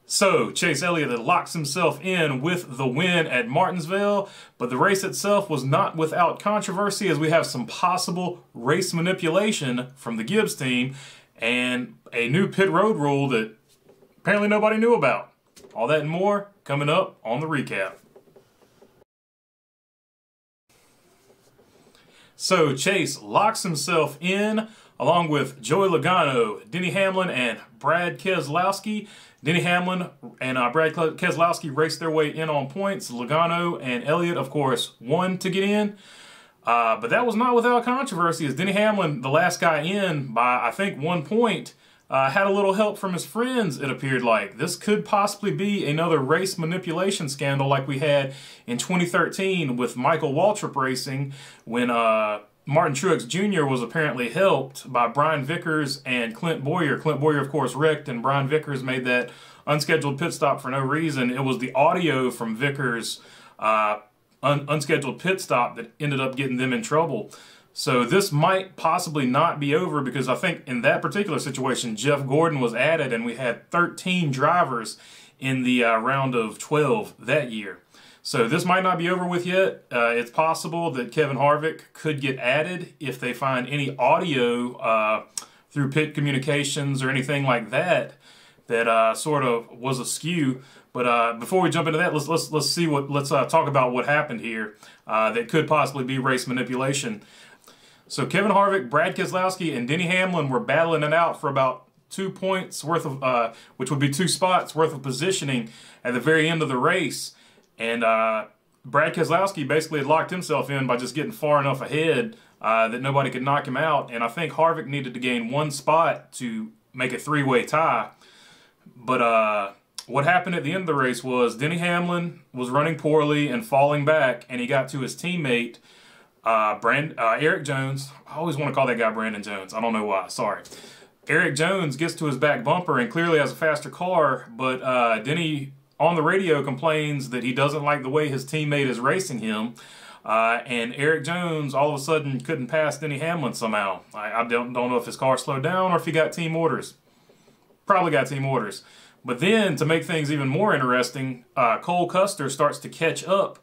So, Chase Elliott locks himself in with the win at Martinsville, but the race itself was not without controversy as we have some possible race manipulation from the Gibbs team and a new pit road rule that apparently nobody knew about. All that and more coming up on the recap. So, Chase locks himself in along with Joey Logano, Denny Hamlin, and Brad Keselowski. Denny Hamlin and Brad Keselowski raced their way in on points. Logano and Elliot, of course, won to get in. But that was not without controversy, as Denny Hamlin, the last guy in by, I think, 1 point, had a little help from his friends, it appeared like. This could possibly be another race manipulation scandal like we had in 2013 with Michael Waltrip Racing when Martin Truex Jr. was apparently helped by Brian Vickers and Clint Bowyer. Clint Bowyer, of course, wrecked, and Brian Vickers made that unscheduled pit stop for no reason. It was the audio from Vickers' unscheduled pit stop that ended up getting them in trouble. So this might possibly not be over because I think in that particular situation, Jeff Gordon was added and we had 13 drivers in the round of 12 that year. So this might not be over with yet. It's possible that Kevin Harvick could get added if they find any audio through pit communications or anything like that that sort of was askew. But before we jump into that, let's talk about what happened here that could possibly be race manipulation. So Kevin Harvick, Brad Keselowski, and Denny Hamlin were battling it out for about 2 points worth of, which would be 2 spots worth of positioning at the very end of the race. And Brad Keselowski basically had locked himself in by just getting far enough ahead that nobody could knock him out. And I think Harvick needed to gain 1 spot to make a 3-way tie. But what happened at the end of the race was Denny Hamlin was running poorly and falling back, and he got to his teammate, Eric Jones. I always want to call that guy Brandon Jones. I don't know why. Sorry. Eric Jones gets to his back bumper and clearly has a faster car, but Denny on the radio complains that he doesn't like the way his teammate is racing him. And Eric Jones all of a sudden couldn't pass Denny Hamlin somehow. I don't know if his car slowed down or if he got team orders. Probably got team orders. But then, to make things even more interesting, Cole Custer starts to catch up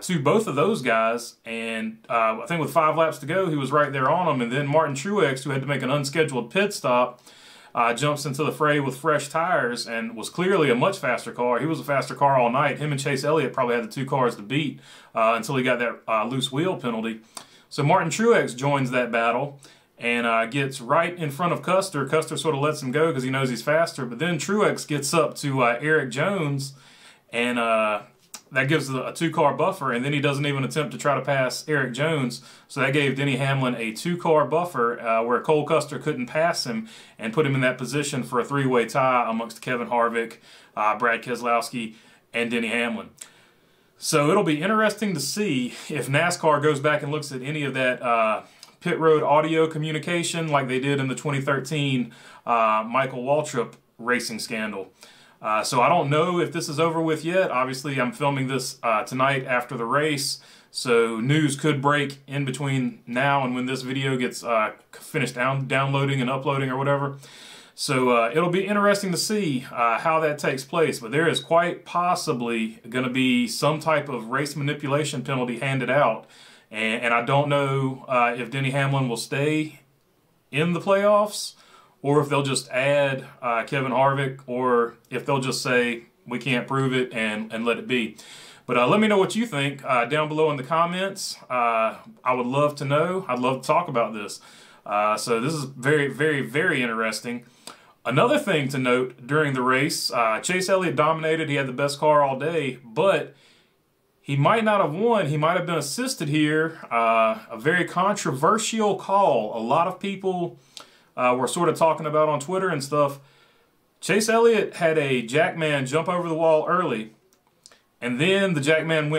to both of those guys. And I think with 5 laps to go, he was right there on them. And then Martin Truex, who had to make an unscheduled pit stop, jumps into the fray with fresh tires and was clearly a much faster car. He was a faster car all night. Him and Chase Elliott probably had the 2 cars to beat until he got that loose wheel penalty. So Martin Truex joins that battle and gets right in front of Custer. Custer sort of lets him go because he knows he's faster. But then Truex gets up to Eric Jones, and that gives a 2-car buffer, and then he doesn't even attempt to try to pass Eric Jones. So that gave Denny Hamlin a 2-car buffer where Cole Custer couldn't pass him and put him in that position for a 3-way tie amongst Kevin Harvick, Brad Keselowski, and Denny Hamlin. So it'll be interesting to see if NASCAR goes back and looks at any of that pit road audio communication like they did in the 2013 Michael Waltrip racing scandal. So I don't know if this is over with yet. Obviously, I'm filming this tonight after the race, so news could break in between now and when this video gets finished downloading and uploading or whatever. So it'll be interesting to see how that takes place, but there is quite possibly going to be some type of race manipulation penalty handed out. And I don't know if Denny Hamlin will stay in the playoffs or if they'll just add Kevin Harvick, or if they'll just say we can't prove it and let it be. But let me know what you think down below in the comments. I would love to know. I'd love to talk about this. So this is very, very, very interesting. Another thing to note during the race, Chase Elliott dominated. He had the best car all day, but he might not have won. He might have been assisted here. A very controversial call. A lot of people were sort of talking about on Twitter and stuff. Chase Elliott had a jackman jump over the wall early, and then the jackman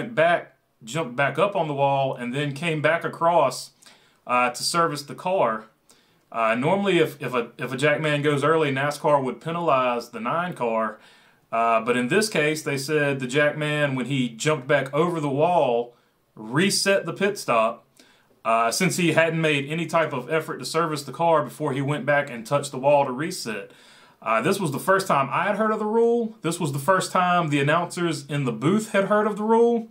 jumped back up on the wall, and then came back across to service the car. Normally, if a jackman goes early, NASCAR would penalize the 9 car. But in this case, they said the jackman, when he jumped back over the wall, reset the pit stop since he hadn't made any type of effort to service the car before he went back and touched the wall to reset. This was the first time I had heard of the rule. This was the first time the announcers in the booth had heard of the rule.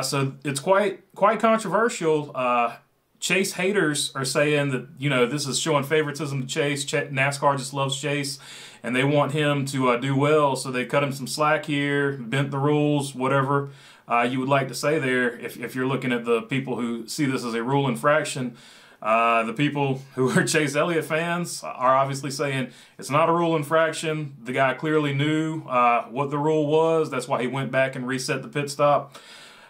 So it's quite controversial. Chase haters are saying that, you know, this is showing favoritism to Chase. NASCAR just loves Chase, and they want him to do well, so they cut him some slack here, bent the rules, whatever you would like to say there. If you're looking at the people who see this as a rule infraction, the people who are Chase Elliott fans are obviously saying it's not a rule infraction. The guy clearly knew what the rule was. That's why he went back and reset the pit stop.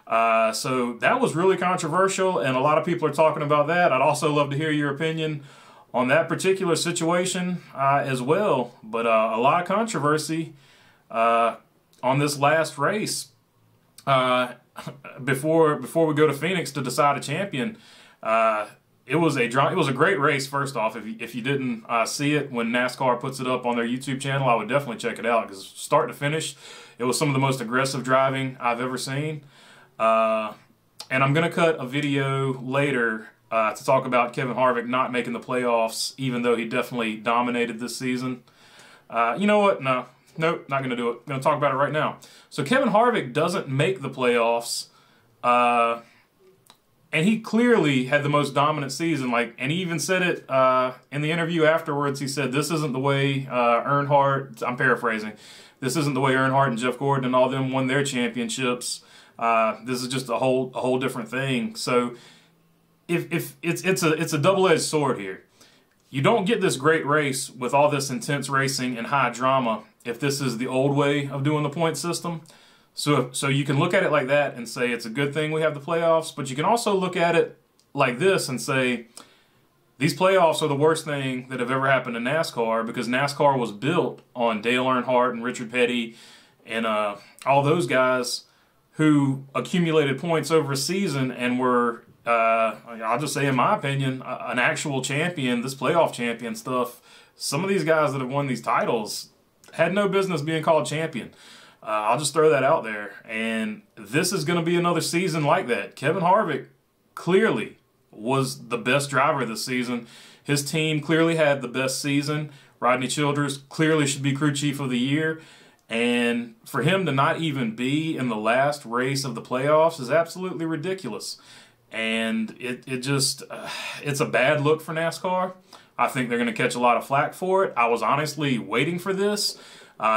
So that was really controversial, and a lot of people are talking about that. I'd also love to hear your opinion on that particular situation as well. But a lot of controversy on this last race before we go to Phoenix to decide a champion. It was a great race. First off, if you didn't see it when NASCAR puts it up on their YouTube channel, I would definitely check it out, because start to finish, it was some of the most aggressive driving I've ever seen. And I'm going to cut a video later to talk about Kevin Harvick not making the playoffs, even though he definitely dominated this season. You know what? Nope, not going to do it. I'm going to talk about it right now. So Kevin Harvick doesn't make the playoffs, and he clearly had the most dominant season. And he even said it in the interview afterwards. He said, "This isn't the way Earnhardt." I'm paraphrasing. "This isn't the way Earnhardt and Jeff Gordon and all them won their championships. This is just a whole different thing." So if it's a double-edged sword here. You don't get this great race with all this intense racing and high drama if this is the old way of doing the point system. So you can look at it like that and say it's a good thing we have the playoffs, but you can also look at it like this and say these playoffs are the worst thing that have ever happened to NASCAR, because NASCAR was built on Dale Earnhardt and Richard Petty and all those guys who accumulated points over a season and were, I'll just say in my opinion, an actual champion, this playoff champion stuff. Some of these guys that have won these titles had no business being called champion. I'll just throw that out there. And this is going to be another season like that. Kevin Harvick clearly was the best driver this season. His team clearly had the best season. Rodney Childers clearly should be crew chief of the year. And for him to not even be in the last race of the playoffs is absolutely ridiculous. And it's a bad look for NASCAR. I think they're going to catch a lot of flack for it. I was honestly waiting for this.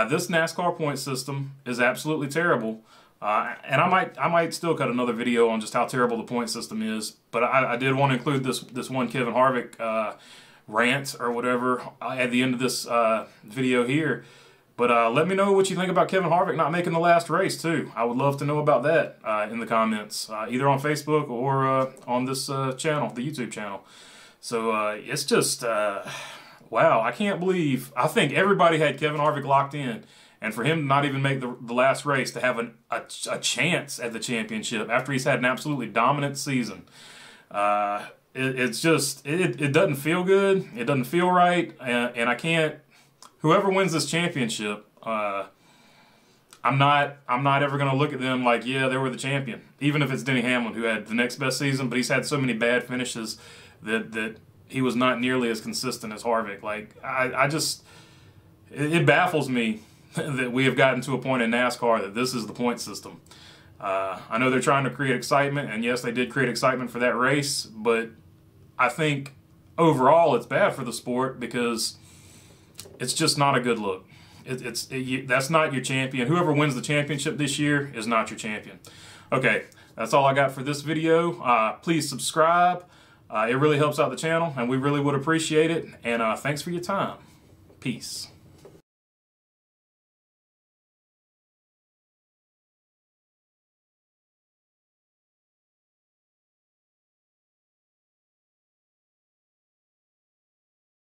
This NASCAR point system is absolutely terrible. And I might still cut another video on just how terrible the point system is. But I did want to include this one Kevin Harvick rant or whatever at the end of this video here. But let me know what you think about Kevin Harvick not making the last race, too. I would love to know about that in the comments, either on Facebook or on this channel, the YouTube channel. So it's just, wow, I can't believe, I think everybody had Kevin Harvick locked in. And for him to not even make the last race, to have a chance at the championship after he's had an absolutely dominant season, it's just, it doesn't feel good. It doesn't feel right. And I can't. Whoever wins this championship, I'm not ever going to look at them like, yeah, they were the champion. Even if it's Denny Hamlin, who had the next best season, but he's had so many bad finishes that he was not nearly as consistent as Harvick. It baffles me that we have gotten to a point in NASCAR that this is the point system. I know they're trying to create excitement, and yes, they did create excitement for that race, but I think overall it's bad for the sport, because it's just not a good look. That's not your champion. Whoever wins the championship this year is not your champion. Okay, that's all I got for this video. Please subscribe. It really helps out the channel, and we really would appreciate it. And thanks for your time. Peace.